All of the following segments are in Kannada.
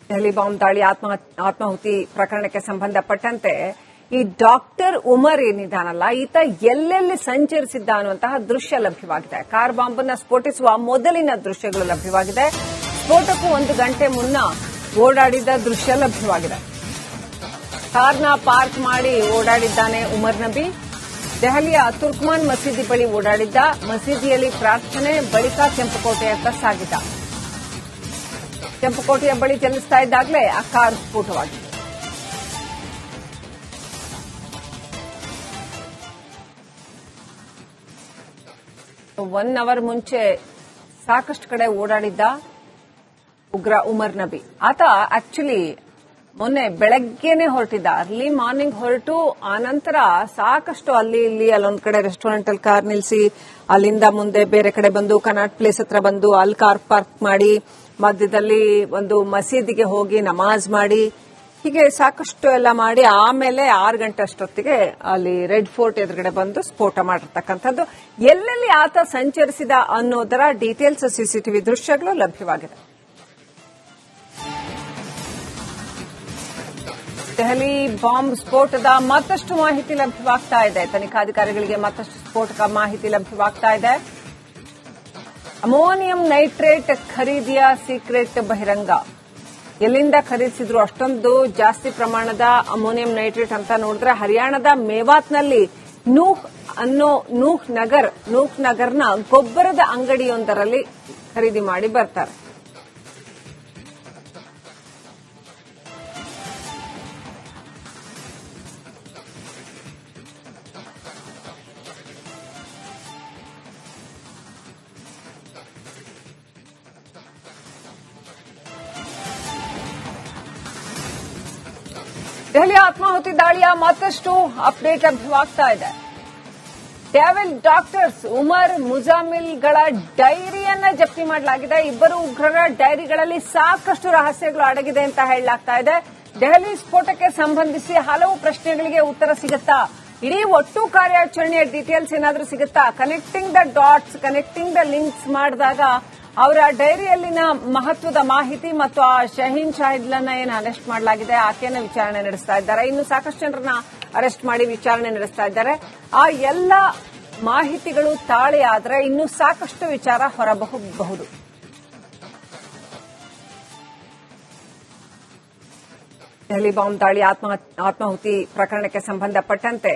ದೆಹಲಿ ಬಾಂಬ್ ದಾಳಿ ಆತ್ಮಾಹುತಿ ಪ್ರಕರಣಕ್ಕೆ ಸಂಬಂಧಪಟ್ಟಂತೆ ಈ ಡಾಕ್ಟರ್ ಉಮರ್ ಏನಿದ್ದಾನಲ್ಲ ಈತ ಎಲ್ಲೆಲ್ಲಿ ಸಂಚರಿಸಿದ್ದ ಅನ್ನುವಂತಹ ದೃಶ್ಯ ಲಭ್ಯವಾಗಿದೆ. ಕಾರ್ ಬಾಂಬ್ ಅನ್ನು ಸ್ಫೋಟಿಸುವ ಮೊದಲಿನ ದೃಶ್ಯಗಳು ಲಭ್ಯವಾಗಿದೆ. ಸ್ಫೋಟಕ್ಕೂ 1 ಗಂಟೆ ಮುನ್ನ ಓಡಾಡಿದ ದೃಶ್ಯ ಲಭ್ಯವಾಗಿದೆ. ಕಾರ್ನ ಪಾರ್ಕ್ ಮಾಡಿ ಓಡಾಡಿದ್ದಾನೆ ಉಮರ್ ನಬಿ. ದೆಹಲಿಯ ತುರ್ಕ್ಮಾನ್ ಮಸೀದಿ ಬಳಿ ಓಡಾಡಿದ್ದ. ಮಸೀದಿಯಲ್ಲಿ ಪ್ರಾರ್ಥನೆ ಬಳಿಕ ಕೆಂಪುಕೋಟೆಯತ್ತ ಸಾಗಿದ್ದ. ಕೆಂಪುಕೋಟೆಯ ಬಳಿ ಚಲಿಸ್ತಾ ಇದ್ದಾಗಲೇ ಆ ಕಾರ್ ಸ್ಫೋಟವಾಗಿದೆ. ಒನ್ ಅವರ್ ಮುಂಚೆ ಸಾಕಷ್ಟು ಕಡೆ ಓಡಾಡಿದ್ದ ಉಗ್ರ ಉಮರ್ ನಬಿ. ಆತ ಆಕ್ಚುಲಿ ಮೊನ್ನೆ ಬೆಳಗ್ಗೆನೆ ಹೊರಟಿದ್ದ, ಅರ್ಲಿ ಮಾರ್ನಿಂಗ್ ಹೊರಟು ಆನಂತರ ಸಾಕಷ್ಟು ಅಲ್ಲಿ ಇಲ್ಲಿ ಅಲ್ಲೊಂದ್ ಕಡೆ ರೆಸ್ಟೋರೆಂಟ್ ಅಲ್ಲಿ ಕಾರ್ ನಿಲ್ಲಿಸಿ ಅಲ್ಲಿಂದ ಮುಂದೆ ಬೇರೆ ಕಡೆ ಬಂದು ಕನಾಟ್ ಪ್ಲೇಸ್ ಹತ್ರ ಬಂದು ಅಲ್ಲಿ ಕಾರ್ ಪಾರ್ಕ್ ಮಾಡಿ ಮಧ್ಯದಲ್ಲಿ ಒಂದು ಮಸೀದಿಗೆ ಹೋಗಿ ನಮಾಜ್ ಮಾಡಿ ಹೀಗೆ ಸಾಕಷ್ಟು ಎಲ್ಲ ಮಾಡಿ ಆಮೇಲೆ 6 ಗಂಟೆ ಅಷ್ಟೊತ್ತಿಗೆ ಅಲ್ಲಿ ರೆಡ್ ಫೋರ್ಟ್ ಎದುರುಗಡೆ ಬಂದು ಸ್ಫೋಟ ಮಾಡಿರ್ತಕ್ಕಂಥದ್ದು. ಎಲ್ಲೆಲ್ಲಿ ಆತ ಸಂಚರಿಸಿದ ಅನ್ನೋದರ ಡೀಟೇಲ್ಸ್ ಸಿಸಿಟಿವಿ ದೃಶ್ಯಗಳು ಲಭ್ಯವಾಗಿದೆ. ದೆಹಲಿ ಬಾಂಬ್ ಸ್ಫೋಟದ ಮತ್ತಷ್ಟು ಮಾಹಿತಿ ಲಭ್ಯವಾಗ್ತಾ ಇದೆ. ತನಿಖಾಧಿಕಾರಿಗಳಿಗೆ ಮತ್ತಷ್ಟು ಸ್ಫೋಟಕ ಮಾಹಿತಿ ಲಭ್ಯವಾಗ್ತಾ ಇದೆ. ಅಮೋನಿಯಂ ನೈಟ್ರೇಟ್ ಖರೀದಿಯ ಸೀಕ್ರೆಟ್ ಬಹಿರಂಗ. ಎಲ್ಲಿಂದ ಖರೀದಿಸಿದ್ರು ಅಷ್ಟೊಂದು ಜಾಸ್ತಿ ಪ್ರಮಾಣದ ಅಮೋನಿಯಂ ನೈಟ್ರೇಟ್ ಅಂತ ನೋಡಿದ್ರೆ ಹರಿಯಾಣದ ಮೇವಾತ್ನಲ್ಲಿ ನೂಹ್ ನಗರ್ನ ಗೊಬ್ಬರದ ಅಂಗಡಿಯೊಂದರಲ್ಲಿ ಖರೀದಿ ಮಾಡಿ ಬರ್ತಾರೆ. ದೆಹಲಿ ಆತ್ಮಾಹುತಿ ದಾಳಿಯ ಮತ್ತಷ್ಟು ಅಪ್ಡೇಟ್ ಲಭ್ಯವಾಗ್ತಾ ಇದೆ. ಡೆವಿಲ್ ಡಾಕ್ಟರ್ಸ್ ಉಮರ್ ಮುಜಾಮಿಲ್ಗಳ ಡೈರಿಯನ್ನ ಜಪ್ತಿ ಮಾಡಲಾಗಿದೆ. ಇಬ್ಬರು ಉಗ್ರರ ಡೈರಿಗಳಲ್ಲಿ ಸಾಕಷ್ಟು ರಹಸ್ಯಗಳು ಅಡಗಿದೆ ಅಂತ ಹೇಳಲಾಗ್ತಾ ಇದೆ. ದೆಹಲಿ ಸ್ಫೋಟಕ್ಕೆ ಸಂಬಂಧಿಸಿ ಹಲವು ಪ್ರಶ್ನೆಗಳಿಗೆ ಉತ್ತರ ಸಿಗುತ್ತಾ? ಇಡೀ ಒಟ್ಟು ಕಾರ್ಯಾಚರಣೆಯ ಡೀಟೇಲ್ಸ್ ಏನಾದರೂ ಸಿಗುತ್ತಾ? Connecting the dots, connecting the links ಮಾಡಿದಾಗ ಅವರ ಡೈರಿಯಲ್ಲಿನ ಮಹತ್ವದ ಮಾಹಿತಿ ಮತ್ತು ಆ ಶಹೀನ್ ಶಾಹಿದ್ಲನ್ನ ಏನು ಅರೆಸ್ಟ್ ಮಾಡಲಾಗಿದೆ ಆಕೆಯನ್ನು ವಿಚಾರಣೆ ನಡೆಸ್ತಾ ಇದ್ದಾರೆ. ಇನ್ನು ಸಾಕಷ್ಟು ಜನರನ್ನ ಅರೆಸ್ಟ್ ಮಾಡಿ ವಿಚಾರಣೆ ನಡೆಸ್ತಾ ಇದ್ದಾರೆ. ಆ ಎಲ್ಲ ಮಾಹಿತಿಗಳು ತಾಳೆಯಾದರೆ ಇನ್ನೂ ಸಾಕಷ್ಟು ವಿಚಾರ ಹೊರಬಹುದು. ದೆಹಲಿ ಬಾಂಬ್ ದಾಳಿ ಆತ್ಮಾಹುತಿ ಪ್ರಕರಣಕ್ಕೆ ಸಂಬಂಧಪಟ್ಟಂತೆ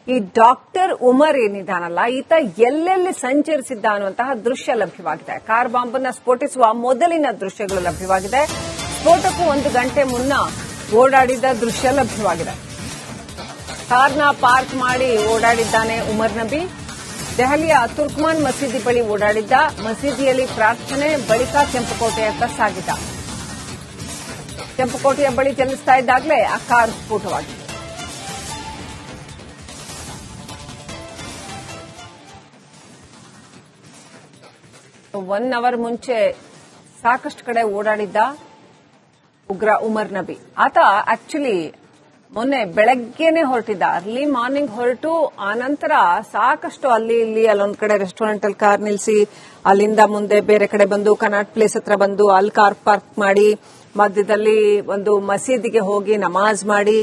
ಈ ಡಾಕ್ಟರ್ ಉಮರ್ ಏನಿದ್ದಾನಲ್ಲ ಈತ ಎಲ್ಲೆಲ್ಲಿ ಸಂಚರಿಸಿದ್ದ ಅನ್ನುವಂತಹ ದೃಶ್ಯ ಲಭ್ಯವಾಗಿದೆ. ಕಾರ್ ಬಾಂಬ್ ಅನ್ನು ಸ್ಫೋಟಿಸುವ ಮೊದಲಿನ ದೃಶ್ಯಗಳು ಲಭ್ಯವಾಗಿದೆ. ಸ್ಫೋಟಕ್ಕೂ 1 ಗಂಟೆ ಮುನ್ನ ಓಡಾಡಿದ ದೃಶ್ಯ ಲಭ್ಯವಾಗಿದೆ. ಕಾರ್ನ ಪಾರ್ಕ್ ಮಾಡಿ ಓಡಾಡಿದ್ದಾನೆ ಉಮರ್ ನಬಿ. ದೆಹಲಿಯ ತುರ್ಕ್ಮಾನ್ ಮಸೀದಿ ಬಳಿ ಓಡಾಡಿದ್ದ. ಮಸೀದಿಯಲ್ಲಿ ಪ್ರಾರ್ಥನೆ ಬಳಿಕ ಕೆಂಪುಕೋಟೆಯತ್ತ ಸಾಗಿದ್ದ. ಕೆಂಪುಕೋಟೆಯ ಬಳಿ ಚಲಿಸ್ತಾ ಇದ್ದಾಗಲೇ ಆ ಕಾರ್ ಸ್ಫೋಟವಾಗಿದೆ. ಒನ್ ಅವರ್ ಮುಂಚೆ ಸಾಕಷ್ಟು ಕಡೆ ಓಡಾಡಿದ್ದ ಉಗ್ರ ಉಮರ್ ನಬಿ. ಆತ ಆಕ್ಚುಲಿ ಮೊನ್ನೆ ಬೆಳಗ್ಗೆನೆ ಹೊರಟಿದ್ದ, ಅರ್ಲಿ ಮಾರ್ನಿಂಗ್ ಹೊರಟು ಆನಂತರ ಸಾಕಷ್ಟು ಅಲ್ಲಿ ಇಲ್ಲಿ ಅಲ್ಲೊಂದ್ ಕಡೆ ರೆಸ್ಟೋರೆಂಟ್ ಅಲ್ಲಿ ಕಾರ್ ನಿಲ್ಲಿಸಿ ಅಲ್ಲಿಂದ ಮುಂದೆ ಬೇರೆ ಕಡೆ ಬಂದು ಕನಾಟ್ ಪ್ಲೇಸ್ ಹತ್ರ ಬಂದು ಅಲ್ಲಿ ಕಾರ್ ಪಾರ್ಕ್ ಮಾಡಿ ಮಧ್ಯದಲ್ಲಿ ಒಂದು ಮಸೀದಿಗೆ ಹೋಗಿ ನಮಾಜ್ ಮಾಡಿ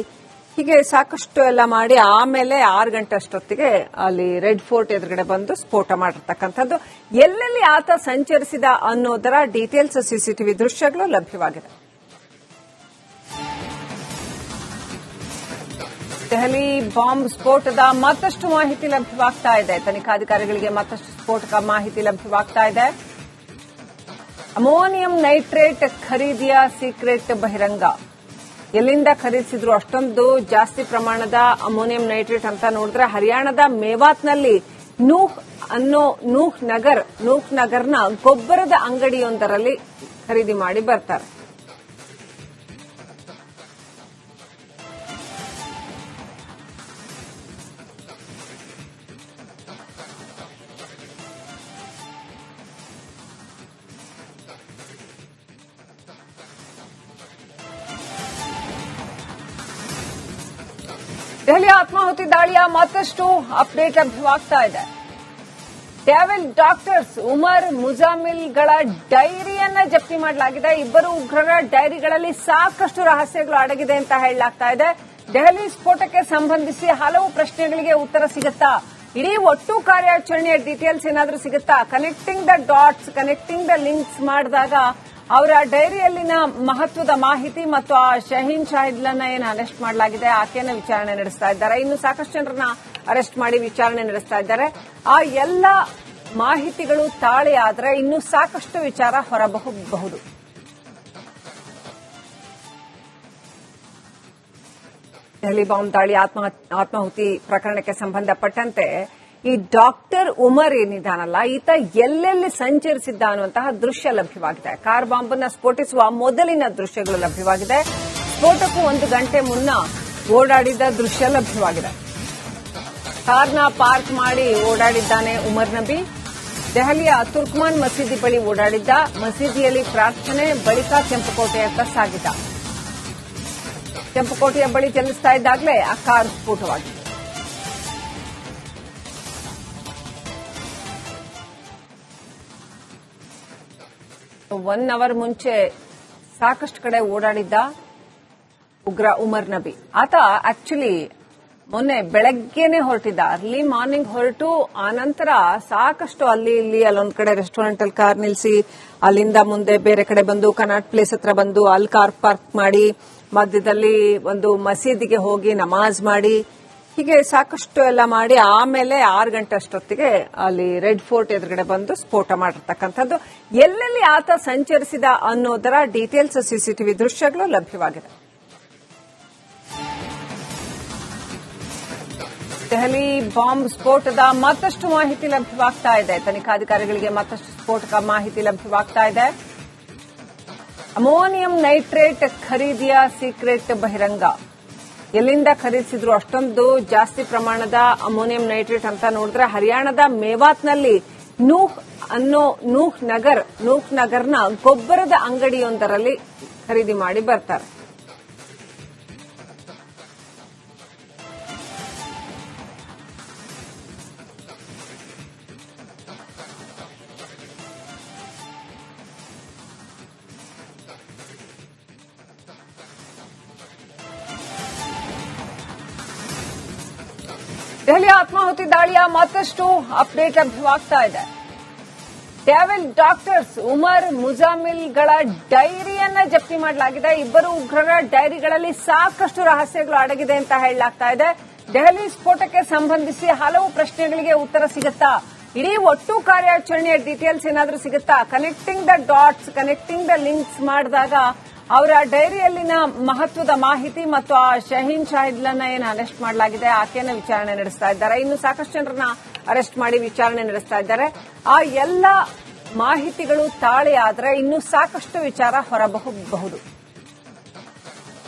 ಹೀಗೆ ಸಾಕಷ್ಟು ಎಲ್ಲ ಮಾಡಿ ಆಮೇಲೆ 6 ಗಂಟೆ ಅಷ್ಟೊತ್ತಿಗೆ ಅಲ್ಲಿ ರೆಡ್ ಫೋರ್ಟ್ ಎದುರುಗಡೆ ಬಂದು ಸ್ಫೋಟ ಮಾಡಿರ್ತಕ್ಕಂಥದ್ದು. ಎಲ್ಲೆಲ್ಲಿ ಆತ ಸಂಚರಿಸಿದ ಅನ್ನೋದರ ಡೀಟೇಲ್ಸ್ ಸಿಸಿಟಿವಿ ದೃಶ್ಯಗಳು ಲಭ್ಯವಾಗಿದೆ. ದೆಹಲಿ ಬಾಂಬ್ ಸ್ಫೋಟದ ಮತ್ತಷ್ಟು ಮಾಹಿತಿ ಲಭ್ಯವಾಗ್ತಾ ಇದೆ. ತನಿಖಾಧಿಕಾರಿಗಳಿಗೆ ಮತ್ತಷ್ಟು ಸ್ಫೋಟಕ ಮಾಹಿತಿ ಲಭ್ಯವಾಗ್ತಾ ಇದೆ. ಅಮೋನಿಯಂ ನೈಟ್ರೇಟ್ ಖರೀದಿಯ ಸೀಕ್ರೆಟ್ ಬಹಿರಂಗ. ಎಲ್ಲಿಂದ ಖರೀದಿಸಿದ್ರು ಅಷ್ಟೊಂದು ಜಾಸ್ತಿ ಪ್ರಮಾಣದ ಅಮೋನಿಯಂ ನೈಟ್ರೇಟ್ ಅಂತ ನೋಡಿದ್ರೆ ಹರಿಯಾಣದ ಮೇವಾತ್ನಲ್ಲಿ ನೂಹ್ ನಗರ್ನ ಗೊಬ್ಬರದ ಅಂಗಡಿಯೊಂದರಲ್ಲಿ ಖರೀದಿ ಮಾಡಿ ಬರ್ತಾರೆ. ದೆಹಲಿ ಆತ್ಮಾಹುತಿ ದಾಳಿಯ ಮತ್ತಷ್ಟು ಅಪ್ಡೇಟ್ ಲಭ್ಯವಾಗ್ತಾ ಇದೆ. ಟ್ಯಾವೆಲ್ ಡಾಕ್ಟರ್ಸ್ ಉಮರ್ ಮುಜಾಮಿಲ್ಗಳ ಡೈರಿಯನ್ನ ಜಪ್ತಿ ಮಾಡಲಾಗಿದೆ. ಇಬ್ಬರು ಉಗ್ರರ ಡೈರಿಗಳಲ್ಲಿ ಸಾಕಷ್ಟು ರಹಸ್ಯಗಳು ಅಡಗಿದೆ ಅಂತ ಹೇಳಲಾಗ್ತಾ ಇದೆ. ದೆಹಲಿ ಸ್ಫೋಟಕ್ಕೆ ಸಂಬಂಧಿಸಿ ಹಲವು ಪ್ರಶ್ನೆಗಳಿಗೆ ಉತ್ತರ ಸಿಗುತ್ತಾ? ಇಡೀ ಒಟ್ಟು ಕಾರ್ಯಾಚರಣೆಯ ಡೀಟೇಲ್ಸ್ ಏನಾದರೂ ಸಿಗುತ್ತಾ? Connecting the dots, connecting the links ಮಾಡಿದಾಗ ಅವರ ಡೈರಿಯಲ್ಲಿನ ಮಹತ್ವದ ಮಾಹಿತಿ ಮತ್ತು ಆ ಶಹೀನ್ ಶಾಹಿದ್ಲನ್ನ ಏನು ಅರೆಸ್ಟ್ ಮಾಡಲಾಗಿದೆ, ಆಕೆಯನ್ನು ವಿಚಾರಣೆ ನಡೆಸ್ತಾ ಇದ್ದಾರೆ. ಇನ್ನು ಸಾಕಷ್ಟು ಜನರನ್ನ ಅರೆಸ್ಟ್ ಮಾಡಿ ವಿಚಾರಣೆ ನಡೆಸ್ತಾ ಇದ್ದಾರೆ. ಆ ಎಲ್ಲ ಮಾಹಿತಿಗಳು ತಾಳೆಯಾದರೆ ಇನ್ನೂ ಸಾಕಷ್ಟು ವಿಚಾರ ಹೊರಬಹುದು. ದೆಹಲಿ ಬಾಂಬ್ ದಾಳಿ ಆತ್ಮಾಹುತಿ ಪ್ರಕರಣಕ್ಕೆ ಸಂಬಂಧಪಟ್ಟಂತೆ ಈ ಡಾಕ್ಟರ್ ಉಮರ್ ಏನಿದ್ದಾನಲ್ಲ, ಈತ ಎಲ್ಲೆಲ್ಲಿ ಸಂಚರಿಸಿದ್ದ ಅನ್ನುವಂತಹ ದೃಶ್ಯ ಲಭ್ಯವಾಗಿದೆ. ಕಾರ್ ಬಾಂಬ್ ಅನ್ನು ಸ್ಫೋಟಿಸುವ ಮೊದಲಿನ ದೃಶ್ಯಗಳು ಲಭ್ಯವಾಗಿದೆ. ಸ್ಫೋಟಕ್ಕೂ 1 ಗಂಟೆ ಮುನ್ನ ಓಡಾಡಿದ ದೃಶ್ಯ ಲಭ್ಯವಾಗಿದೆ. ಕಾರ್ನ ಪಾರ್ಕ್ ಮಾಡಿ ಓಡಾಡಿದ್ದಾನೆ ಉಮರ್ ನಬಿ. ದೆಹಲಿಯ ತುರ್ಕ್ಮಾನ್ ಮಸೀದಿ ಬಳಿ ಓಡಾಡಿದ್ದ. ಮಸೀದಿಯಲ್ಲಿ ಪ್ರಾರ್ಥನೆ ಬಳಿಕ ಕೆಂಪುಕೋಟೆಯತ್ತ ಸಾಗಿದ್ದ. ಕೆಂಪುಕೋಟೆಯ ಬಳಿ ಚಲಿಸ್ತಾ ಇದ್ದಾಗಲೇ ಆ ಕಾರ್ ಸ್ಫೋಟವಾಗಿದೆ. ಒನ್ ಅವರ್ ಮುಂಚೆ ಸಾಕಷ್ಟು ಕಡೆ ಓಡಾಡಿದ್ದ ಉಗ್ರ ಉಮರ್ ನಬಿ. ಆತ ಆಕ್ಚುಲಿ ಮೊನ್ನೆ ಬೆಳಗ್ಗೆನೆ ಹೊರಟಿದ್ದ, ಅರ್ಲಿ ಮಾರ್ನಿಂಗ್ ಹೊರಟು ಆನಂತರ ಸಾಕಷ್ಟು ಅಲ್ಲಿ ಇಲ್ಲಿ ಅಲ್ಲೊಂದ್ ಕಡೆ ರೆಸ್ಟೋರೆಂಟ್ ಅಲ್ಲಿ ಕಾರ್ ನಿಲ್ಲಿಸಿ ಅಲ್ಲಿಂದ ಮುಂದೆ ಬೇರೆ ಕಡೆ ಬಂದು ಕನಾಟ್ ಪ್ಲೇಸ್ ಹತ್ರ ಬಂದು ಅಲ್ಲಿ ಕಾರ್ ಪಾರ್ಕ್ ಮಾಡಿ ಮಧ್ಯದಲ್ಲಿ ಒಂದು ಮಸೀದಿಗೆ ಹೋಗಿ ನಮಾಜ್ ಮಾಡಿ ಹೀಗೆ ಸಾಕಷ್ಟು ಎಲ್ಲ ಮಾಡಿ ಆಮೇಲೆ 6 ಗಂಟೆ ಅಷ್ಟೊತ್ತಿಗೆ ಅಲ್ಲಿ ರೆಡ್ ಫೋರ್ಟ್ ಎದುರುಗಡೆ ಬಂದು ಸ್ಫೋಟ ಮಾಡಿರ್ತಕ್ಕಂಥದ್ದು. ಎಲ್ಲೆಲ್ಲಿ ಆತ ಸಂಚರಿಸಿದ ಅನ್ನೋದರ ಡೀಟೇಲ್ಸ್ ಸಿಸಿಟಿವಿ ದೃಶ್ಯಗಳು ಲಭ್ಯವಾಗಿದೆ. ದೆಹಲಿ ಬಾಂಬ್ ಸ್ಫೋಟದ ಮತ್ತಷ್ಟು ಮಾಹಿತಿ ಲಭ್ಯವಾಗ್ತಾ ಇದೆ. ತನಿಖಾಧಿಕಾರಿಗಳಿಗೆ ಮತ್ತಷ್ಟು ಸ್ಫೋಟಕ ಮಾಹಿತಿ ಲಭ್ಯವಾಗ್ತಾ ಇದೆ. ಅಮೋನಿಯಂ ನೈಟ್ರೇಟ್ ಖರೀದಿಯ ಸೀಕ್ರೆಟ್ ಬಹಿರಂಗ. ಎಲ್ಲಿಂದ ಖರೀದಿಸಿದ್ರು ಅಷ್ಟೊಂದು ಜಾಸ್ತಿ ಪ್ರಮಾಣದ ಅಮೋನಿಯಂ ನೈಟ್ರೇಟ್ ಅಂತ ನೋಡಿದ್ರೆ ಹರಿಯಾಣದ ಮೇವಾತ್ನಲ್ಲಿ ನೂಹ್ ನಗರ್ನ ಗೊಬ್ಬರದ ಅಂಗಡಿಯೊಂದರಲ್ಲಿ ಖರೀದಿ ಮಾಡಿ ಬರ್ತಾರೆ. ದೆಹಲಿ ಆತ್ಮಾಹುತಿ ದಾಳಿಯ ಮತ್ತಷ್ಟು ಅಪ್ಡೇಟ್ ಲಭ್ಯವಾಗ್ತಾ ಇದೆ. ಟ್ಯಾವೆಲ್ ಡಾಕ್ಟರ್ಸ್ ಉಮರ್ ಮುಜಾಮಿಲ್ಗಳ ಡೈರಿಯನ್ನ ಜಪ್ತಿ ಮಾಡಲಾಗಿದೆ. ಇಬ್ಬರು ಉಗ್ರರ ಡೈರಿಗಳಲ್ಲಿ ಸಾಕಷ್ಟು ರಹಸ್ಯಗಳು ಅಡಗಿದೆ ಅಂತ ಹೇಳಲಾಗ್ತಾ ಇದೆ. ದೆಹಲಿ ಸ್ಫೋಟಕ್ಕೆ ಸಂಬಂಧಿಸಿ ಹಲವು ಪ್ರಶ್ನೆಗಳಿಗೆ ಉತ್ತರ ಸಿಗುತ್ತಾ? ಇಡೀ ಒಟ್ಟು ಕಾರ್ಯಾಚರಣೆಯ ಡೀಟೇಲ್ಸ್ ಏನಾದರೂ ಸಿಗುತ್ತಾ? Connecting the dots, connecting the links ಮಾಡಿದಾಗ ಅವರ ಡೈರಿಯಲ್ಲಿನ ಮಹತ್ವದ ಮಾಹಿತಿ ಮತ್ತು ಆ ಶಹೀನ್ ಶಾಹಿದ್ಲನ್ನ ಏನು ಅರೆಸ್ಟ್ ಮಾಡಲಾಗಿದೆ, ಆಕೆಯನ್ನು ವಿಚಾರಣೆ ನಡೆಸ್ತಾ ಇದ್ದಾರೆ. ಇನ್ನು ಸಾಕಷ್ಟು ಜನರನ್ನ ಅರೆಸ್ಟ್ ಮಾಡಿ ವಿಚಾರಣೆ ನಡೆಸ್ತಾ ಇದ್ದಾರೆ. ಆ ಎಲ್ಲ ಮಾಹಿತಿಗಳು ತಾಳೆಯಾದರೆ ಇನ್ನೂ ಸಾಕಷ್ಟು ವಿಚಾರ ಹೊರಬಹುದು.